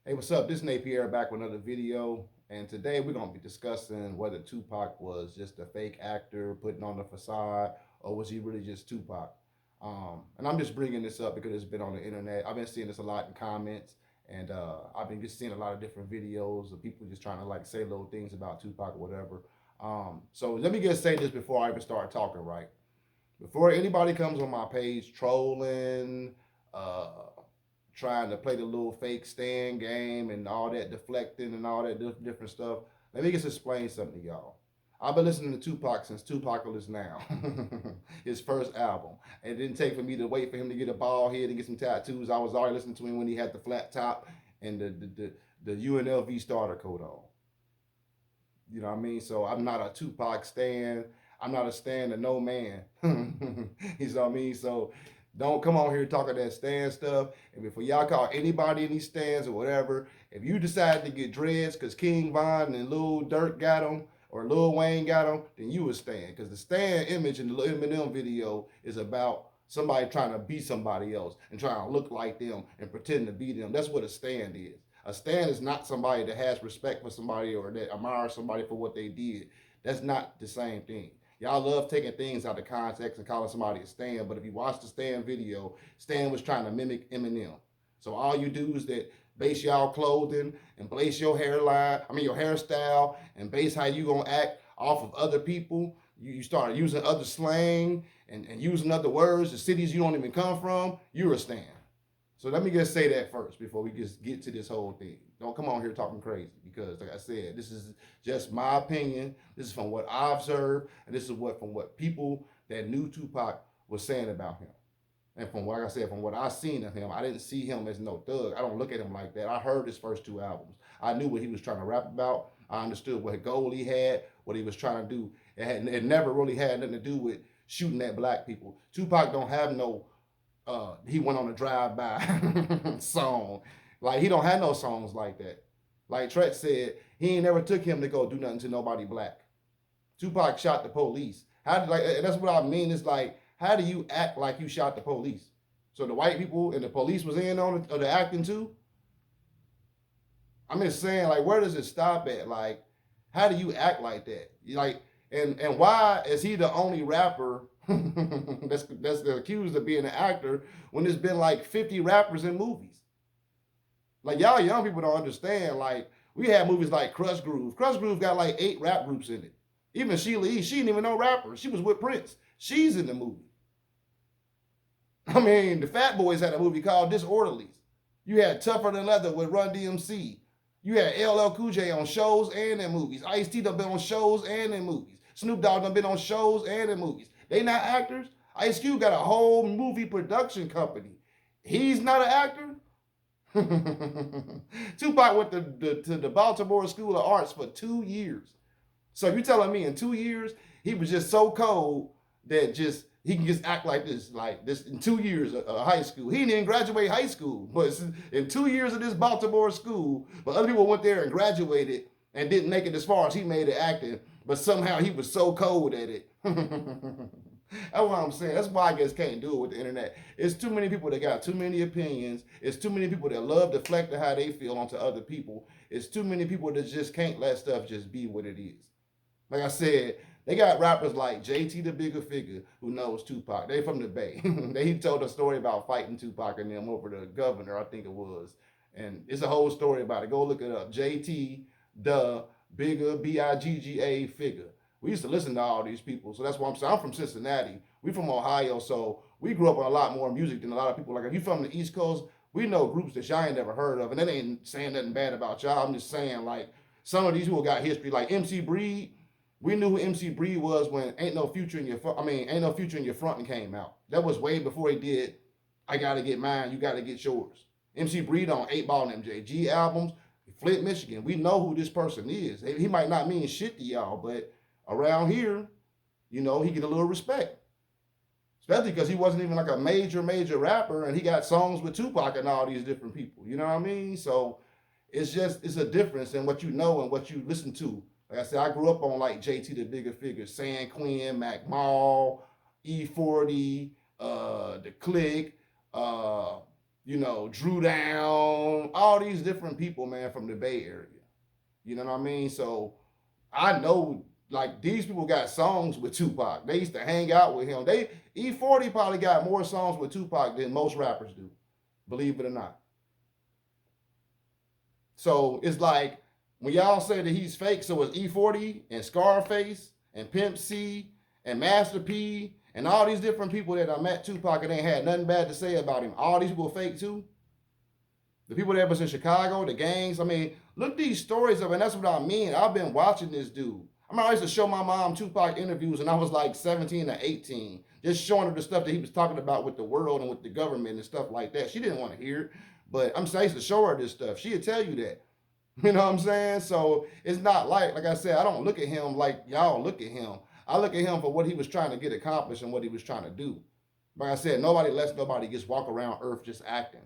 Hey, what's up? This is Napier back with another video. And today we're going to be discussing whether Tupac was just a fake actor putting on the facade or was he really just Tupac. And I'm just bringing this up because it's been on the internet. I've been seeing this a lot in comments and I've been just seeing a lot of different videos of people just trying to like say little things about Tupac or whatever. So let me just say this before I even start talking, right? Before anybody comes on my page trolling, uh, trying to play the little fake stand game and all that deflecting and all that different stuff, let me just explain something to y'all. I've been listening to Tupac since Tupac is now, his first album. It didn't take for me to wait for him to get a bald head and get some tattoos. I was already listening to him when he had the flat top and the UNLV starter coat on. You know what I mean? So I'm not a Tupac stan. I'm not a stan to no man. You know what I mean? So don't come on here talking that stan stuff. And before y'all call anybody any stans or whatever, if you decide to get dreads because King Von and Lil Durk got them or Lil Wayne got them, then you a stan. Because the stan image in the Eminem video is about somebody trying to be somebody else and trying to look like them and pretend to be them. That's what a stand is. A stand is not somebody that has respect for somebody or that admires somebody for what they did. That's not the same thing. Y'all love taking things out of context and calling somebody a stand, but if you watch the Stan video, Stan was trying to mimic Eminem. So all you do is that base y'all clothing and base your hairline, your hairstyle, and base how you gonna act off of other people. You start using other slang and using other words, the cities you don't even come from, you're a Stan. So let me just say that first before we just get to this whole thing. Don't come on here talking crazy because, like I said, this is just my opinion. This is from what I observed, and this is from what people that knew Tupac was saying about him. And from what like I said, from what I seen of him, I didn't see him as no thug. I don't look at him like that. I heard his first two albums. I knew what he was trying to rap about. I understood what goal he had, what he was trying to do. It never really had nothing to do with shooting at black people. Tupac don't have no he went on a drive-by song. Like he don't have no songs like that. Like Tret said, he ain't never took him to go do nothing to nobody black. Tupac shot the police. How did like that's what I mean. It's like how do you act like you shot the police? So the white people and the police was in on it, or the acting too. I'm just saying, like, where does it stop at? Like, how do you act like that? Like, and why is he the only rapper that's accused of being an actor when there's been like 50 rappers in movies? Like, y'all young people don't understand. Like, we had movies like Crush Groove. Crush Groove got like 8 rap groups in it. Even Sheila E., she didn't even know rapper. She was with Prince. She's in the movie. I mean, the Fat Boys had a movie called Disorderlies. You had Tougher Than Leather with Run DMC. You had LL Cool J on shows and in movies. Ice-T done been on shows and in movies. Snoop Dogg done been on shows and in movies. They not actors. Ice Cube got a whole movie production company. He's not an actor. Tupac went to the Baltimore School of Arts for 2 years. So you telling me in 2 years he was just so cold that just he can just act like this in 2 years of high school. He didn't even graduate high school, but in 2 years of this Baltimore school, but other people went there and graduated and didn't make it as far as he made it acting, but somehow he was so cold at it. That's what I'm saying. That's why I guess can't do it with the internet. It's too many people that got too many opinions. It's too many people that love deflecting how they feel onto other people. It's too many people that just can't let stuff just be what it is. Like I said, they got rappers like JT the Bigger Figure who knows Tupac. They from the Bay. He told a story about fighting Tupac and them over the governor, I think it was. And it's a whole story about it. Go look it up. JT the Bigger Bigga Figure. We used to listen to all these people. So that's why I'm saying I'm from Cincinnati. We from Ohio, so we grew up on a lot more music than a lot of people. Like if you from the East Coast, we know groups that y'all ain't never heard of. And that ain't saying nothing bad about y'all. I'm just saying like some of these people got history. Like MC Breed, we knew who MC Breed was when Ain't No Future in Your Front. Ain't No Future in Your Front came out. That was way before he did I Gotta Get Mine, You Gotta Get Yours. MC Breed on 8 Ball and MJG albums, Flint, Michigan. We know who this person is. He might not mean shit to y'all, but around here, he get a little respect. Especially because he wasn't even like a major rapper and he got songs with Tupac and all these different people. You know what I mean? So it's a difference in what you know and what you listen to. Like I said, I grew up on like JT the Bigger Figure, San Quinn, Mac Mall, E40, the Click, Drew Down, all these different people, man, from the Bay Area. You know what I mean? So I know like these people got songs with Tupac. They used to hang out with him. They E40 probably got more songs with Tupac than most rappers do, believe it or not. So it's like when y'all say that he's fake, so it's E40 and Scarface and Pimp C and Master P and all these different people that I met Tupac and ain't had nothing bad to say about him. All these people fake too. The people that was in Chicago, the gangs. I mean, look these stories up, and that's what I mean. I've been watching this dude. I remember I used to show my mom Tupac interviews, and I was like 17 or 18, just showing her the stuff that he was talking about with the world and with the government and stuff like that. She didn't want to hear it, but I'm saying I used to show her this stuff. She'd tell you that. You know what I'm saying? So it's not like I said, I don't look at him like y'all look at him. I look at him for what he was trying to get accomplished and what he was trying to do. Like I said, nobody lets nobody just walk around Earth just acting.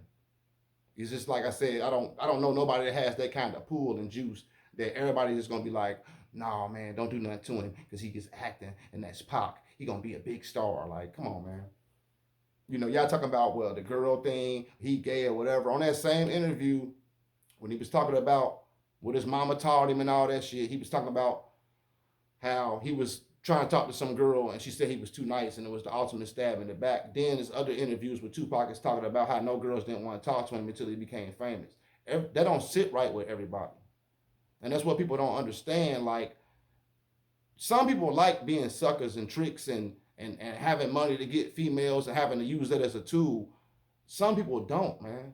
It's just like I said, I don't know nobody that has that kind of pool and juice that everybody's just gonna be like, nah man, don't do nothing to him because he just acting and that's Pac. He gonna be a big star. Like, come on, man. Y'all talking about well the girl thing, he gay or whatever. On that same interview, when he was talking about what his mama taught him and all that shit, he was talking about how he was trying to talk to some girl and she said he was too nice and it was the ultimate stab in the back. Then his other interviews with Tupac is talking about how no girls didn't want to talk to him until he became famous. That don't sit right with everybody. And that's what people don't understand. Like, some people like being suckers and tricks and having money to get females and having to use that as a tool. Some people don't, man.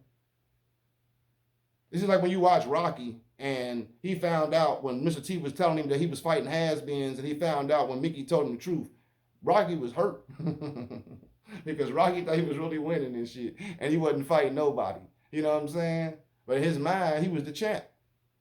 This is like when you watch Rocky and he found out when Mr. T was telling him that he was fighting has-beens and he found out when Mickey told him the truth. Rocky was hurt because Rocky thought he was really winning and shit and he wasn't fighting nobody. You know what I'm saying? But in his mind, he was the champ.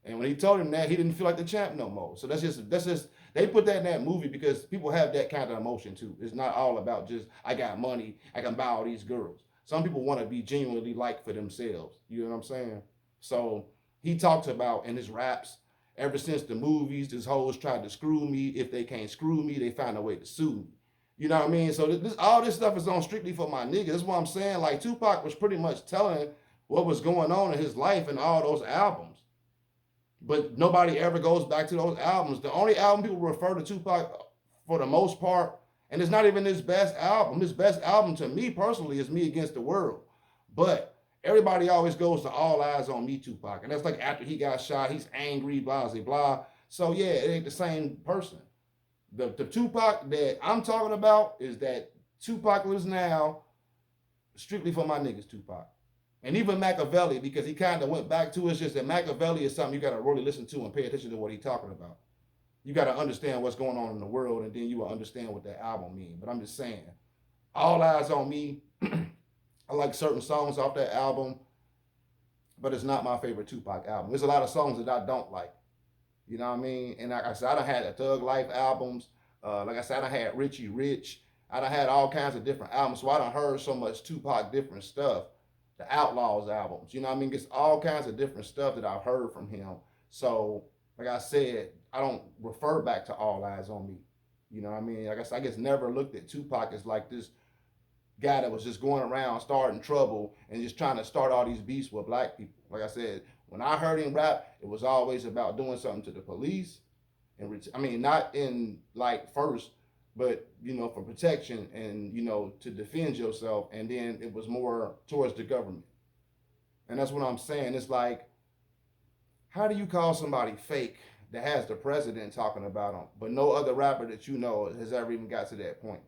And when he told him that, he didn't feel like the champ no more. So that's just they put that in that movie because people have that kind of emotion too. It's not all about just I got money, I can buy all these girls. Some people want to be genuinely liked for themselves. You know what I'm saying? So he talks about in his raps, ever since the movies, this hoes tried to screw me. If they can't screw me, they find a way to sue me. You know what I mean? So all this stuff is on strictly for my niggas. That's what I'm saying. Like Tupac was pretty much telling what was going on in his life in all those albums. But nobody ever goes back to those albums. The only album people refer to Tupac for the most part, and it's not even his best album. His best album to me personally is Me Against the World. But everybody always goes to All Eyes on Me, Tupac. And that's like after he got shot, he's angry, blah, blah, blah. So yeah, it ain't the same person. The Tupac that I'm talking about is that Tupac lives now strictly for my niggas, Tupac. And even Machiavelli, because he kind of went back to it, it's just that Machiavelli is something you got to really listen to and pay attention to what he's talking about. You got to understand what's going on in the world, and then you will understand what that album means. But I'm just saying, All Eyes on Me, I like certain songs off that album, but it's not my favorite Tupac album. There's a lot of songs that I don't like. You know what I mean? And like I said, I done had the Thug Life albums. Like I said, I done had Richie Rich. I done had all kinds of different albums. So I done heard so much Tupac different stuff. The Outlaws albums. You know what I mean? It's all kinds of different stuff that I've heard from him. So, like I said, I don't refer back to All Eyes on Me. You know what I mean? I guess never looked at Tupac as like this guy that was just going around starting trouble and just trying to start all these beefs with black people. Like I said, when I heard him rap, it was always about doing something to the police. And I mean, not in like first, but for protection and to defend yourself. And then it was more towards the government. And that's what I'm saying. It's like, how do you call somebody fake that has the president talking about them, but no other rapper that you know has ever even got to that point?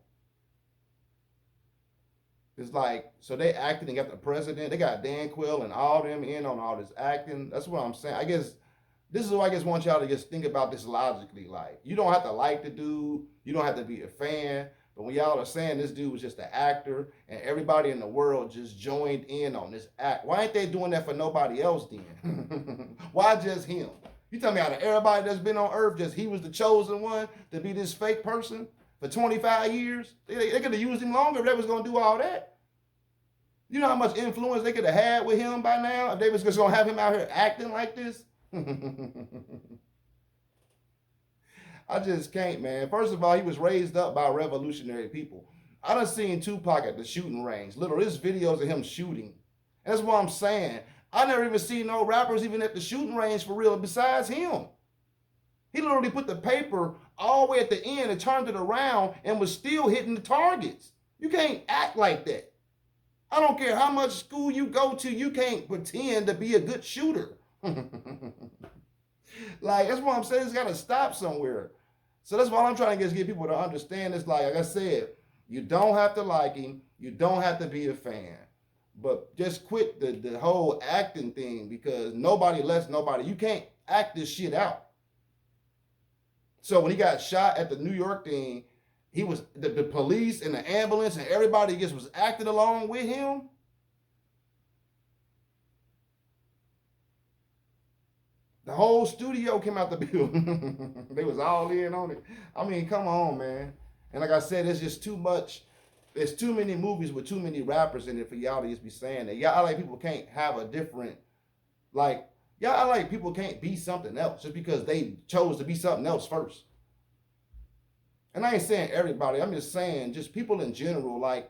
It's like, so they acting and got the president, they got Dan Quill and all them in on all this acting. That's what I'm saying. I guess this is what I just want y'all to just think about this logically. Like, you don't have to like the dude, you don't have to be a fan, but when y'all are saying this dude was just an actor and everybody in the world just joined in on this act, why ain't they doing that for nobody else then? Why just him? You tell me out of everybody that's been on Earth, just he was the chosen one to be this fake person for 25 years? They could have used him longer if they was going to do all that. You know how much influence they could have had with him by now if they was just going to have him out here acting like this? I just can't, man. First of all, he was raised up by revolutionary people. I done seen Tupac at the shooting range. Literally, there's videos of him shooting. And that's what I'm saying. I never even seen no rappers even at the shooting range for real besides him. He literally put the paper all the way at the end and turned it around and was still hitting the targets. You can't act like that. I don't care how much school you go to, you can't pretend to be a good shooter. Like, that's what I'm saying. It's got to stop somewhere. So that's what I'm trying to get people to understand. It's like I said, you don't have to like him. You don't have to be a fan. But just quit the whole acting thing, because nobody lets nobody. You can't act this shit out. So when he got shot at the New York thing, he was the police and the ambulance and everybody just was acting along with him. The whole studio came out the building. They was all in on it. I mean, come on, man. And like I said, it's just too much. There's too many movies with too many rappers in it for y'all to just be saying that. Y'all like people can't have a different, like, y'all like people can't be something else just because they chose to be something else first. And I ain't saying everybody. I'm just saying just people in general. Like,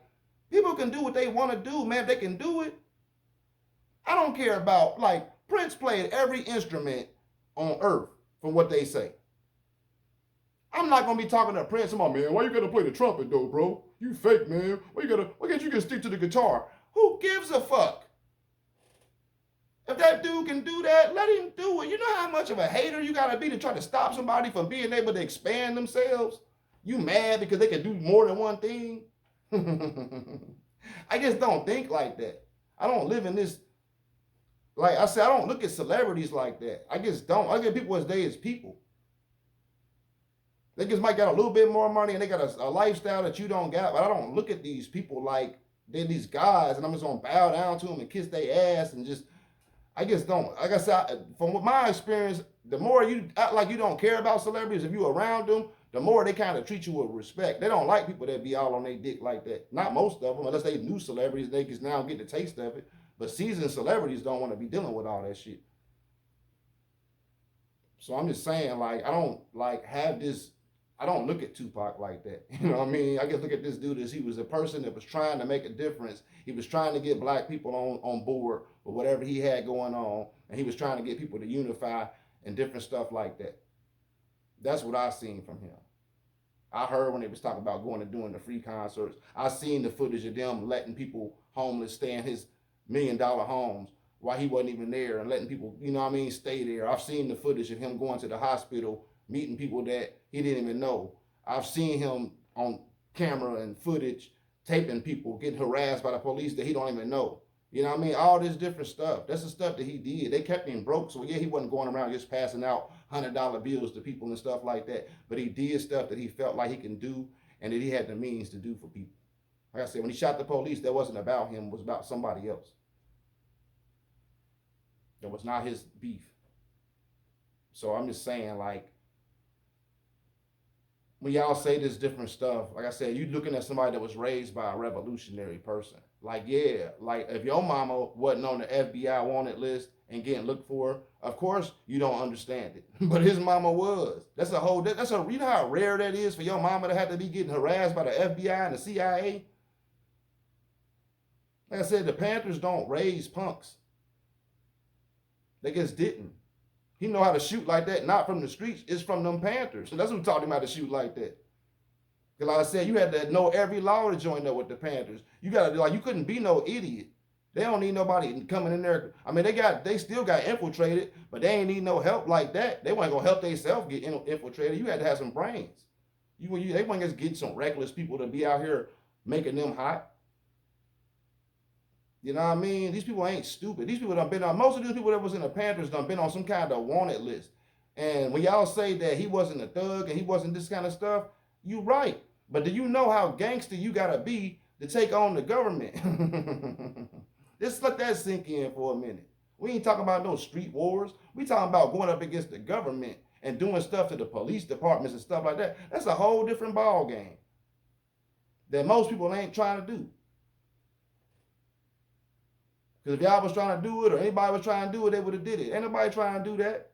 people can do what they want to do, man. If they can do it. I don't care about, like, Prince played every instrument on earth from what they say. I'm not gonna be talking to Prince about, man, why you gotta play the trumpet though, bro? You fake, man. Why can't you just stick to the guitar? Who gives a fuck? If that dude can do that, let him do it. You know how much of a hater you gotta be to try to stop somebody from being able to expand themselves? You mad because they can do more than one thing? I just don't think like that. I don't live in this. Like I said, I don't look at celebrities like that. I just don't. I look at people as they as people. They just might got a little bit more money and they got a lifestyle that you don't got. But I don't look at these people like they're these guys and I'm just gonna bow down to them and kiss their ass and just. I just don't. Like I said, from my experience, the more you act like you don't care about celebrities, if you're around them, the more they kind of treat you with respect. They don't like people that be all on their dick like that. Not most of them, unless they new celebrities, they can now get the taste of it. But seasoned celebrities don't want to be dealing with all that shit. So I'm just saying, like, I don't like have this. I don't look at Tupac like that. You know what I mean? I just look at this dude as he was a person that was trying to make a difference. He was trying to get black people on board with whatever he had going on, and he was trying to get people to unify and different stuff like that. That's what I seen from him. I heard when they was talking about going and doing the free concerts. I seen the footage of them letting people homeless stay in his $1 million homes while he wasn't even there and letting people, you know what I mean, stay there. I've seen the footage of him going to the hospital, meeting people that he didn't even know. I've seen him on camera and footage taping people getting harassed by the police that he don't even know. You know what I mean? All this different stuff. That's the stuff that he did. They kept him broke. So, yeah, he wasn't going around just passing out $100 bills to people and stuff like that. But he did stuff that he felt like he can do and that he had the means to do for people. Like I said, when he shot the police, that wasn't about him. It was about somebody else. That was not his beef. So I'm just saying, like, when y'all say this different stuff, like I said, you looking at somebody that was raised by a revolutionary person. Like, yeah, like if your mama wasn't on the FBI wanted list and getting looked for, of course you don't understand it. But his mama was. You know how rare that is for your mama to have to be getting harassed by the FBI and the CIA? Like I said, the Panthers don't raise punks. They just didn't. He know how to shoot like that, not from the streets, it's from them Panthers. So that's what I'm talking about, to shoot like that. Because like I said, you had to know every law to join up with the Panthers. You gotta like you couldn't be no idiot. They don't need nobody coming in there. I mean, they still got infiltrated, but they ain't need no help like that. They weren't gonna help themselves get infiltrated. You had to have some brains. They weren't just getting some reckless people to be out here making them hot. You know what I mean? These people ain't stupid. These people done been on, most of these people that was in the Panthers done been on some kind of wanted list. And when y'all say that he wasn't a thug and he wasn't this kind of stuff, you right. But do you know how gangster you gotta be to take on the government? Just let that sink in for a minute. We ain't talking about no street wars. We talking about going up against the government and doing stuff to the police departments and stuff like that. That's a whole different ball game that most people ain't trying to do. Because if y'all was trying to do it or anybody was trying to do it, they would have did it. Ain't nobody trying to do that.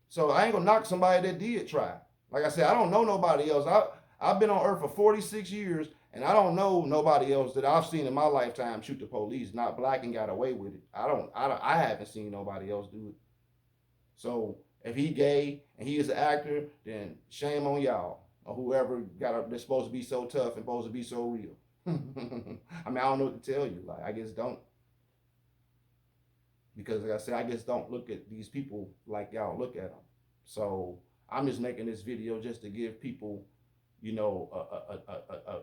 So I ain't gonna knock somebody that did try. Like I said, I don't know nobody else. I've been on earth for 46 years And I don't know nobody else that I've seen in my lifetime shoot the police, not black, and got away with it. I haven't seen nobody else do it. So if he gay and he is an actor, then shame on y'all or whoever that's supposed to be so tough and supposed to be so real. I mean, I don't know what to tell you. Like, I guess don't, because like I said, I guess don't look at these people like y'all look at them. So I'm just making this video just to give people, you know,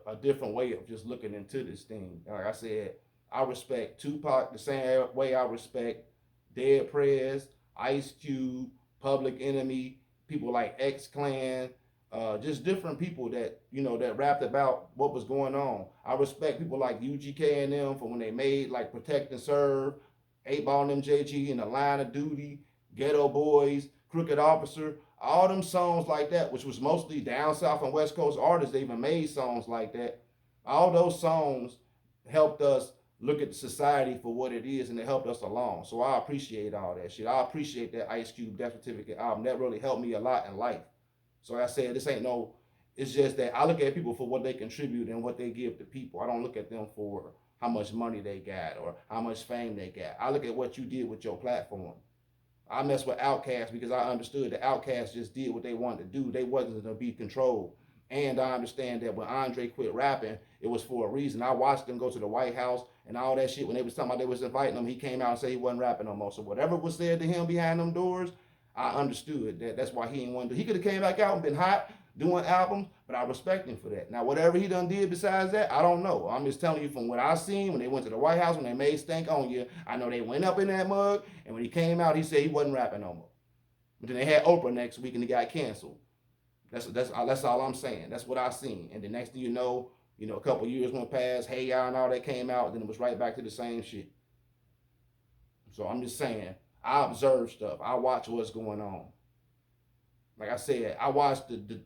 a different way of just looking into this thing. Like I said, I respect Tupac the same way I respect Dead Prez, Ice Cube, Public Enemy, people like X Clan, just different people that, you know, that rapped about what was going on. I respect people like UGK and them for when they made like Protect and Serve, 8 Ball and M.J.G. and The Line of Duty, Ghetto Boys, Crooked Officer, all them songs like that, which was mostly down south and west coast artists. They even made songs like that. All those songs helped us look at society for what it is, and it helped us along. So I appreciate all that shit. I appreciate that Ice Cube Death Certificate album. That really helped me a lot in life. So like I said, this ain't no, it's just that I look at people for what they contribute and what they give to people. I don't look at them for how much money they got or how much fame they got. I look at what you did with your platform. I mess with Outkast because I understood that Outkast just did what they wanted to do. They wasn't going to be controlled. And I understand that when Andre quit rapping, it was for a reason. I watched him go to the White House and all that shit. When they was talking about they was inviting him, he came out and said he wasn't rapping no more. So whatever was said to him behind them doors, I understood that that's why he ain't want to do. He could have came back out and been hot doing albums, but I respect him for that. Now, whatever he done did besides that, I don't know. I'm just telling you from what I seen when they went to the White House, when they made Stank on You, I know they went up in that mug, and when he came out, he said he wasn't rapping no more. But then they had Oprah next week, and he got canceled. That's all I'm saying. That's what I seen. And the next thing you know, a couple years went past, Hey Ya and all that came out, and then it was right back to the same shit. So I'm just saying, I observe stuff. I watch what's going on. Like I said, I watched the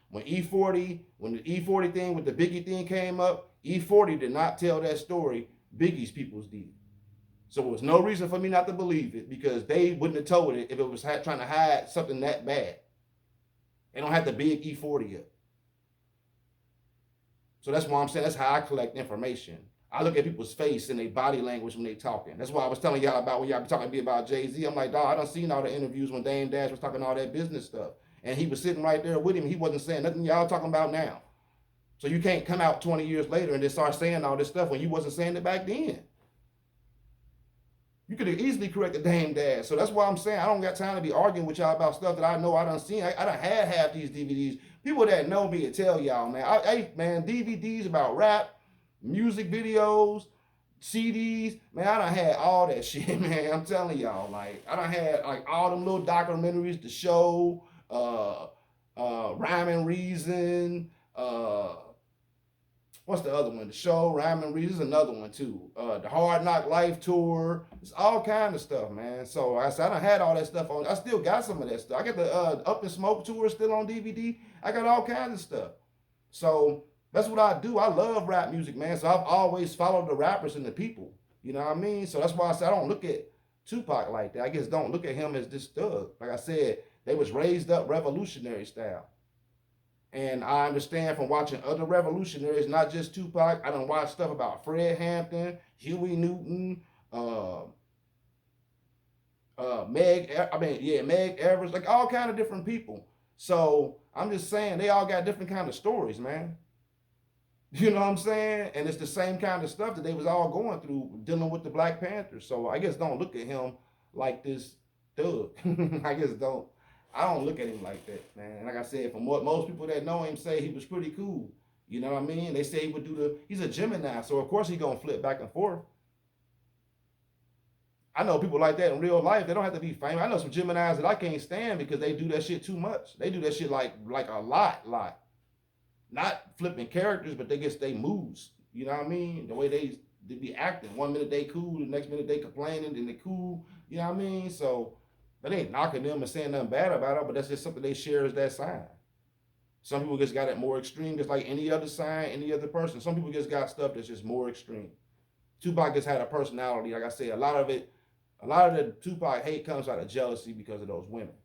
when the E40 thing with the Biggie thing came up, E40 did not tell that story. Biggie's peoples did. So there was no reason for me not to believe it because they wouldn't have told it if it was trying to hide something that bad. They don't have the big E40 up. So that's why I'm saying that's how I collect information. I look at people's face and their body language when they talking. That's why I was telling y'all about when y'all be talking to me about Jay-Z. I'm like, dog, I done seen all the interviews when Dame Dash was talking all that business stuff. And he was sitting right there with him. He wasn't saying nothing y'all talking about now. So you can't come out 20 years later and just start saying all this stuff when you wasn't saying it back then. You could have easily corrected Dame Dash. So that's why I'm saying I don't got time to be arguing with y'all about stuff that I know I done seen. I done had half these DVDs. People that know me and tell y'all, man, DVDs about rap, music videos, CDs, man, I done had all that shit, man. I'm telling y'all, like, I done had like all them little documentaries, the show, Rhyme and Reason, what's the other one? The show, Rhyme and Reason is another one too. The Hard Knock Life tour. It's all kind of stuff, man. So I said I done had all that stuff on. I still got some of that stuff. I got the Up in Smoke tour still on DVD. I got all kinds of stuff. So that's what I do. I love rap music, man. So I've always followed the rappers and the people. You know what I mean? So that's why I said I don't look at Tupac like that. I guess don't look at him as this thug. Like I said, they was raised up revolutionary style. And I understand from watching other revolutionaries, not just Tupac. I done watched stuff about Fred Hampton, Huey Newton, Meg Evers, like all kind of different people. So I'm just saying they all got different kind of stories, man. You know what I'm saying? And it's the same kind of stuff that they was all going through dealing with the Black Panthers. So I guess don't look at him like this thug. I guess don't. I don't look at him like that, man. Like I said, from what most people that know him say, he was pretty cool. You know what I mean? They say he would he's a Gemini, so of course he's gonna flip back and forth. I know people like that in real life. They don't have to be famous. I know some Geminis that I can't stand because they do that shit too much. They do that shit like a lot. Not flipping characters, but they get they moods. You know what I mean? The way they be acting. One minute they cool, the next minute they complaining, then they cool. You know what I mean? So that ain't knocking them and saying nothing bad about it, but that's just something they share as that sign. Some people just got it more extreme, just like any other sign, any other person. Some people just got stuff that's just more extreme. Tupac just had a personality. Like I said, a lot of the Tupac hate comes out of jealousy because of those women.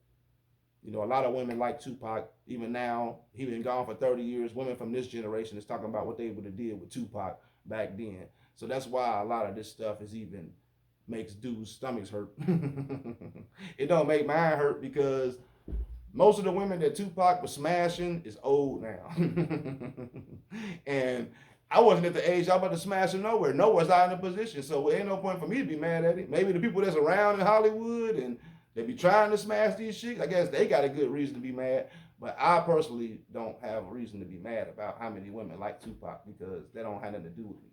You know, a lot of women like Tupac. Even now, he been gone for 30 years. Women from this generation is talking about what they would have did with Tupac back then. So that's why a lot of this stuff is even makes dudes' stomachs hurt. It don't make mine hurt because most of the women that Tupac was smashing is old now. And I wasn't at the age I'm about to smash him nowhere. Nowhere's out in a position. So it ain't no point for me to be mad at it. Maybe the people that's around in Hollywood and they be trying to smash these chicks, I guess they got a good reason to be mad. But I personally don't have a reason to be mad about how many women like Tupac because they don't have nothing to do with me.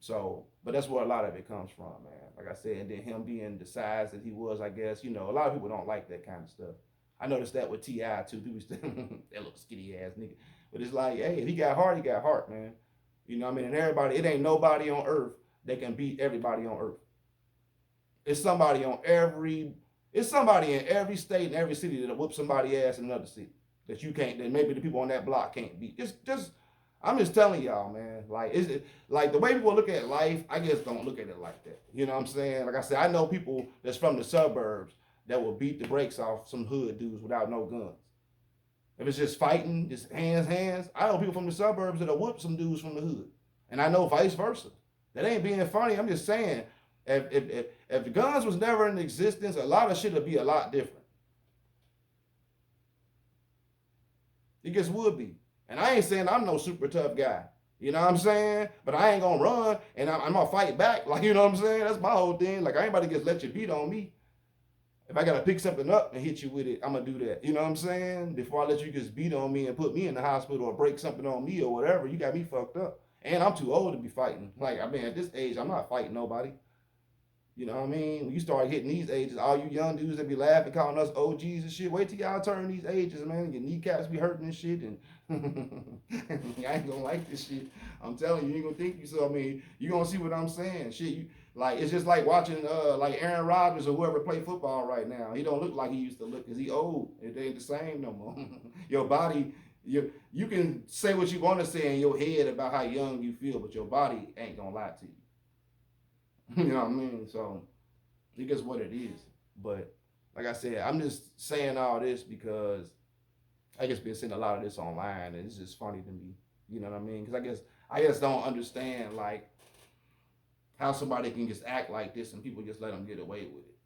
So, but that's where a lot of it comes from, man. Like I said, and then him being the size that he was, I guess, you know, a lot of people don't like that kind of stuff. I noticed that with T.I. too. People still that little skinny ass nigga. But it's like, hey, if he got heart, he got heart, man. You know what I mean? And everybody, it ain't nobody on earth that can beat everybody on earth. It's somebody on every, it's somebody in every state and every city that'll whoop somebody ass in another city that you can't, that maybe the people on that block can't beat. Just I'm just telling y'all, man. Like, is it like the way people look at life? I just don't look at it like that. You know what I'm saying? Like I said, I know people that's from the suburbs that will beat the brakes off some hood dudes without no guns. If it's just fighting, just hands. I know people from the suburbs that'll whoop some dudes from the hood, and I know vice versa. That ain't being funny. I'm just saying, if the guns was never in existence, a lot of shit would be a lot different. It just would be. And I ain't saying I'm no super tough guy. You know what I'm saying? But I ain't gonna run and I'm gonna fight back. Like, you know what I'm saying? That's my whole thing. Like, I ain't about to just let you beat on me. If I gotta pick something up and hit you with it, I'm gonna do that. You know what I'm saying? Before I let you just beat on me and put me in the hospital or break something on me or whatever, you got me fucked up. And I'm too old to be fighting. Like, I mean, at this age, I'm not fighting nobody. You know what I mean? When you start hitting these ages, all you young dudes that be laughing, calling us OGs and shit, wait till y'all turn these ages, man. Your kneecaps be hurting and shit. And I ain't gonna like this shit. I'm telling you, you ain't gonna think you so. I mean, you gonna see what I'm saying. Shit, you like it's just like watching like Aaron Rodgers or whoever play football right now. He don't look like he used to look because he old. It ain't the same no more. Your body, you can say what you want to say in your head about how young you feel, but your body ain't gonna lie to you. You know what I mean? So it is what it is. But like I said, I'm just saying all this because I just been seeing a lot of this online, and it's just funny to me. You know what I mean? Because I just don't understand like how somebody can just act like this and people just let them get away with it.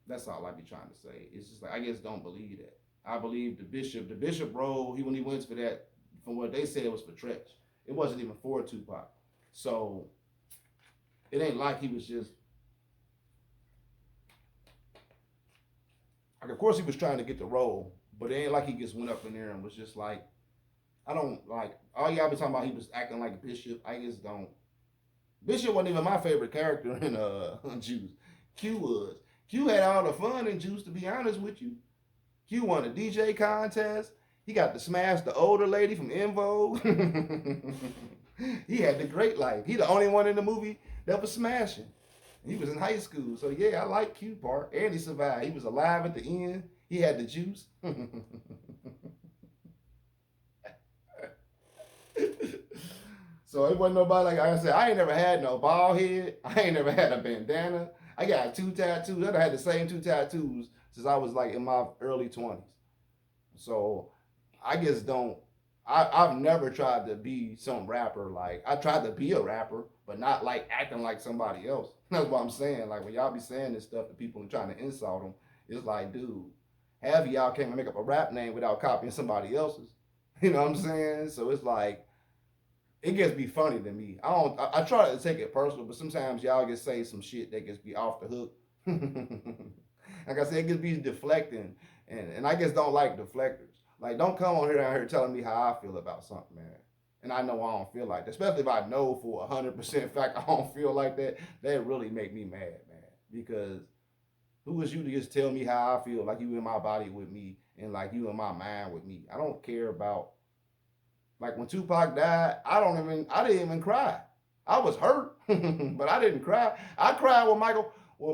That's all I be trying to say. It's just like I just don't believe that. I believe the bishop role. He when he went for that, from what they said it was for Tretch. It wasn't even for Tupac. So it ain't like he was just like. Of course, he was trying to get the role, but it ain't like he just went up in there and was just like, I don't like all y'all be talking about. He was acting like a bishop. I just don't. Bishop wasn't even my favorite character in Juice. Q was. Q had all the fun in Juice. To be honest with you, Q won a DJ contest. He got to smash the older lady from Invo. He had the great life. He the only one in the movie that was smashing. He was in high school, so yeah, I like Q part. And he survived. He was alive at the end. He had the juice. So it wasn't nobody like I said. I ain't never had no bald head. I ain't never had a bandana. I got two tattoos. I had the same two tattoos since I was like in my early 20s. So I just don't. I've never tried to be some rapper. Like I tried to be a rapper, but not like acting like somebody else. That's what I'm saying. Like when y'all be saying this stuff to people and trying to insult them, it's like, dude, half of y'all can't make up a rap name without copying somebody else's. You know what I'm saying? So it's like it gets be funny to me. I don't. I try to take it personal, but sometimes y'all just say some shit that gets be off the hook. Like I said, it gets be deflecting, and I just don't like deflectors. Like, don't come on here out here telling me how I feel about something, man. And I know I don't feel like that, especially if I know for 100% fact I don't feel like that. That really make me mad, man. Because who is you to just tell me how I feel? Like you in my body with me, and like you in my mind with me. I don't care about like when Tupac died, I didn't even cry. I was hurt, but I didn't cry. I cried when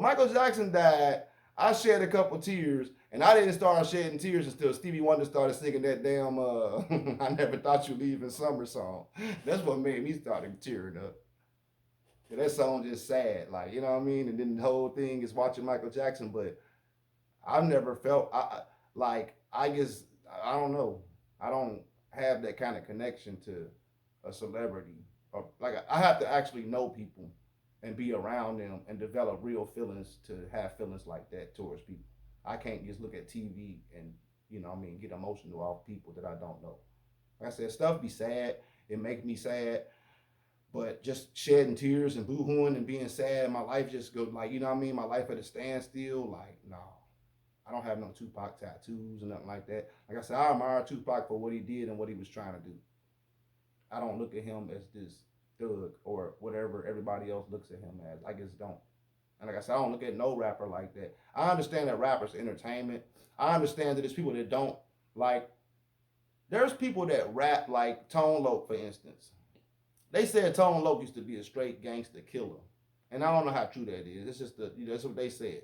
Michael Jackson died. I shed a couple tears, and I didn't start shedding tears until Stevie Wonder started singing that damn "I Never Thought You'd Leave" in summer song. That's what made me start tearing up. That song just sad, like you know what I mean. And then the whole thing is watching Michael Jackson, but I've never felt like I guess I don't know. I don't have that kind of connection to a celebrity. Or like I have to actually know people and be around them and develop real feelings to have feelings like that towards people. I can't just look at TV and get emotional off people that I don't know. Like I said, stuff be sad. It make me sad, but just shedding tears and boohooing and being sad, my life just go like my life at a standstill. Like no, I don't have no Tupac tattoos or nothing like that. Like I said, I admire Tupac for what he did and what he was trying to do. I don't look at him as this thug or whatever everybody else looks at him as. I just don't. And like I said, I don't look at no rapper like that. I understand that rappers entertainment. I understand that there's people that don't like. There's people that rap like Tone Loc, for instance. They said Tone Loc used to be a straight gangster killer, and I don't know how true that is. It's just that's what they said.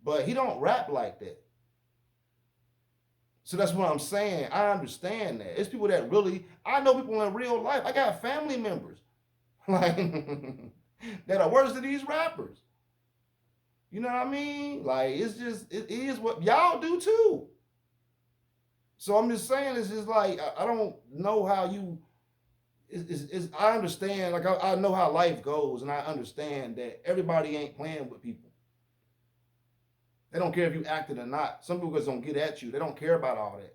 But he don't rap like that. So that's what I'm saying. I understand that. It's people that really. I know people in real life. I got family members like that are worse than these rappers. You know what I mean? Like it's just it is what y'all do too. So I'm just saying, it's just like I don't know how you. I understand, like I know how life goes, and I understand that everybody ain't playing with people. They don't care if you acted or not. Some people just don't get at you. They don't care about all that.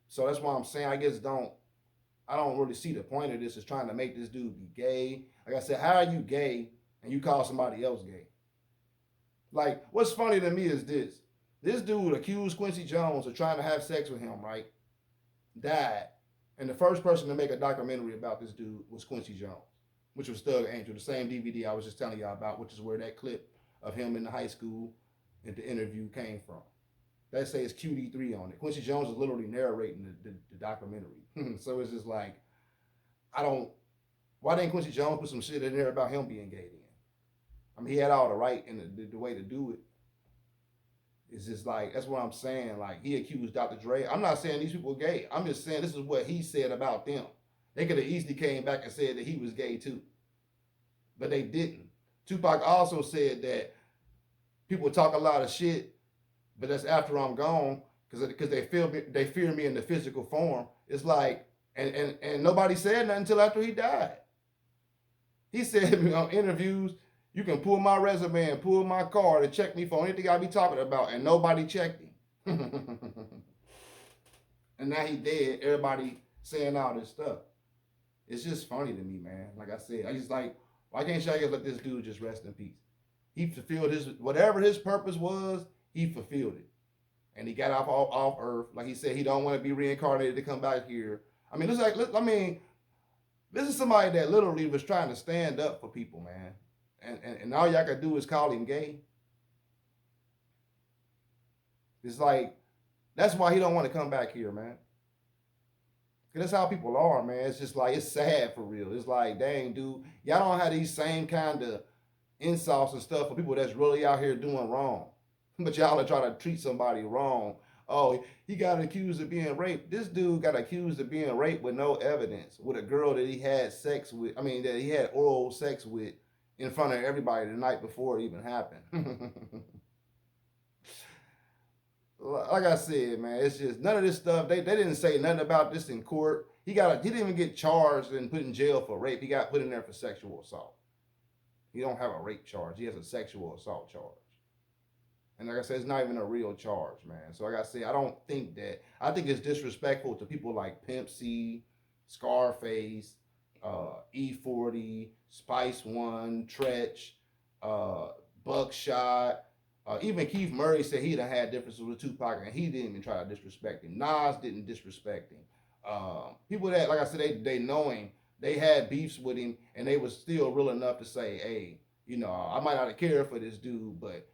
So that's why I'm saying I don't really see the point of this is trying to make this dude be gay. Like I said, how are you gay and you call somebody else gay? Like, what's funny to me is this. This dude accused Quincy Jones of trying to have sex with him, right? Died. And the first person to make a documentary about this dude was Quincy Jones, which was Thug Angel, the same DVD I was just telling y'all about, which is where that clip of him in the high school and the interview came from. That says QD3 on it. Quincy Jones is literally narrating the documentary. So it's just like, why didn't Quincy Jones put some shit in there about him being gay then? I mean, he had all the right and the way to do it. It's just like, that's what I'm saying. Like, he accused Dr. Dre. I'm not saying these people are gay. I'm just saying this is what he said about them. They could have easily came back and said that he was gay too. But they didn't. Tupac also said that people talk a lot of shit, but that's after I'm gone because they fear me in the physical form. It's like, and nobody said nothing until after he died. He said on interviews, you can pull my resume and pull my card and check me for anything I be talking about, and nobody checked him. And now he dead. Everybody saying all this stuff. It's just funny to me, man. Like I said, I just like, why can't y'all just let this dude just rest in peace? He fulfilled whatever his purpose was. He fulfilled it, and he got off Earth. Like he said, he don't want to be reincarnated to come back here. I mean, this is somebody that literally was trying to stand up for people, man. And all y'all can do is call him gay. It's like, that's why he don't want to come back here, man. Because that's how people are, man. It's just like, it's sad for real. It's like, dang, dude, y'all don't have these same kind of insults and stuff for people that's really out here doing wrong. But y'all are trying to treat somebody wrong. Oh, he got accused of being raped. This dude got accused of being raped with no evidence, with a girl that he had sex with. I mean, that he had oral sex with in front of everybody the night before it even happened. Like I said, man, it's just none of this stuff. They didn't say nothing about this in court. He didn't even get charged and put in jail for rape. He got put in there for sexual assault. He don't have a rape charge. He has a sexual assault charge. And like I said, it's not even a real charge, man. So like I said, I think it's disrespectful to people like Pimp C, Scarface, E40, Spice One, Tretch, Buckshot. Even Keith Murray said he done had differences with Tupac, and he didn't even try to disrespect him. Nas didn't disrespect him. People that, like I said, they know him, they had beefs with him, and they was still real enough to say, hey, I might not have cared for this dude, but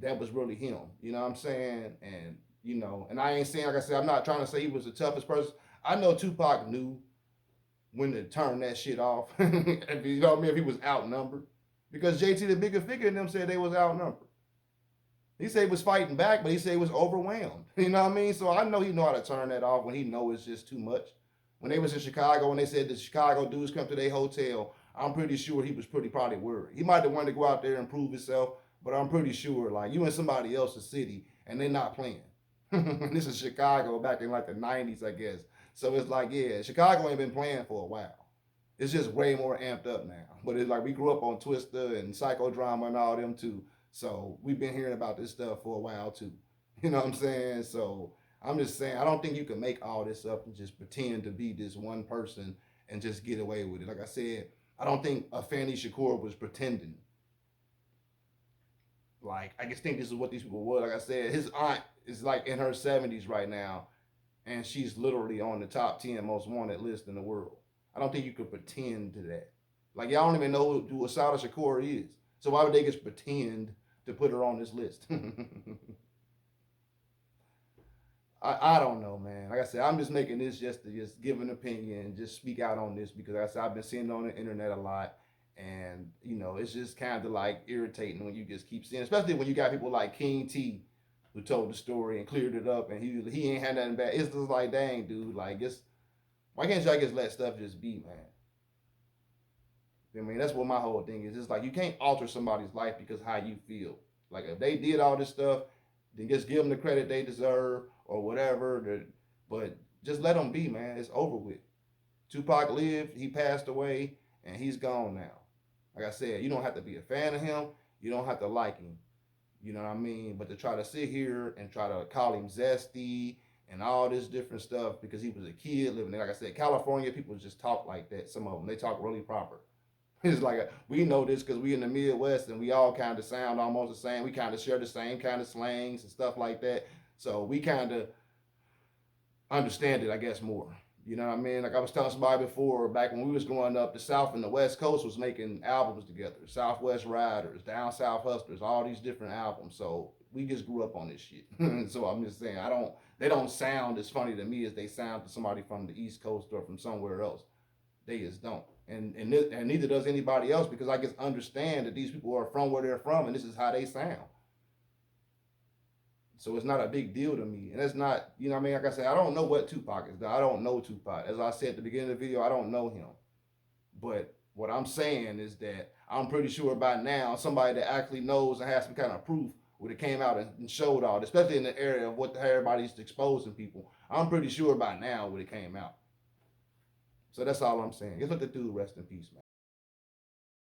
that was really him. You know what I'm saying? And, and I ain't saying, like I said, I'm not trying to say he was the toughest person. I know Tupac knew when to turn that shit off. If he was outnumbered. Because JT, the bigger figure in them, said they was outnumbered. He said he was fighting back, but he said he was overwhelmed. You know what I mean? So I know he know how to turn that off when he know it's just too much. When they was in Chicago, when they said the Chicago dudes come to their hotel, I'm pretty sure he was probably worried. He might have wanted to go out there and prove himself, but I'm pretty sure like you in somebody else's city and they're not playing. And this is Chicago back in like the '90s, I guess. So it's like, yeah, Chicago ain't been playing for a while. It's just way more amped up now. But it's like we grew up on Twister and Psychodrama and all them too. So we've been hearing about this stuff for a while too. You know what I'm saying? So I'm just saying I don't think you can make all this up and just pretend to be this one person and just get away with it. Like I said, I don't think Afeni Shakur was pretending. Like I just think this is what these people were. Like I said, his aunt is like in her 70s right now, and she's literally on the top 10 most wanted list in the world. I don't think you could pretend to that. Like y'all don't even know who Asada Shakur is, so why would they just pretend to put her on this list? I don't know, man. Like I said, I'm just making this just to just give an opinion and just speak out on this because like I said I've been seeing it on the internet a lot, and it's just kind of like irritating when you just keep seeing, especially when you got people like King T, who told the story and cleared it up, and he ain't had nothing bad. It's just like, dang, dude, like it's why can't y'all just let stuff just be, man? I mean, that's what my whole thing is. It's like you can't alter somebody's life because of how you feel. Like if they did all this stuff, then just give them the credit they deserve or whatever. But just let them be, man. It's over with. Tupac lived, he passed away, and he's gone now. Like I said, you don't have to be a fan of him. You don't have to like him. You know what I mean? But to try to sit here and try to call him zesty and all this different stuff because he was a kid living there. Like I said, California people just talk like that. Some of them, they talk really proper. It's like we know this because we in the Midwest and we all kind of sound almost the same. We kind of share the same kind of slangs and stuff like that. So we kind of understand it, I guess, more. You know what I mean? Like I was telling somebody before, back when we was growing up, the South and the West Coast was making albums together. Southwest Riders, Down South Hustlers, all these different albums. So we just grew up on this shit. So I'm just saying, I don't. They don't sound as funny to me as they sound to somebody from the East Coast or from somewhere else. They just don't. And neither does anybody else because I just understand that these people are from where they're from and this is how they sound. So it's not a big deal to me. And it's not, what I mean? Like I said, I don't know what Tupac is. I don't know Tupac. As I said at the beginning of the video, I don't know him. But what I'm saying is that I'm pretty sure by now somebody that actually knows and has some kind of proof would have came out and showed all, especially in the area of what everybody's exposing people. I'm pretty sure by now would have came out. So that's all I'm saying. Just let the dude rest in peace, man.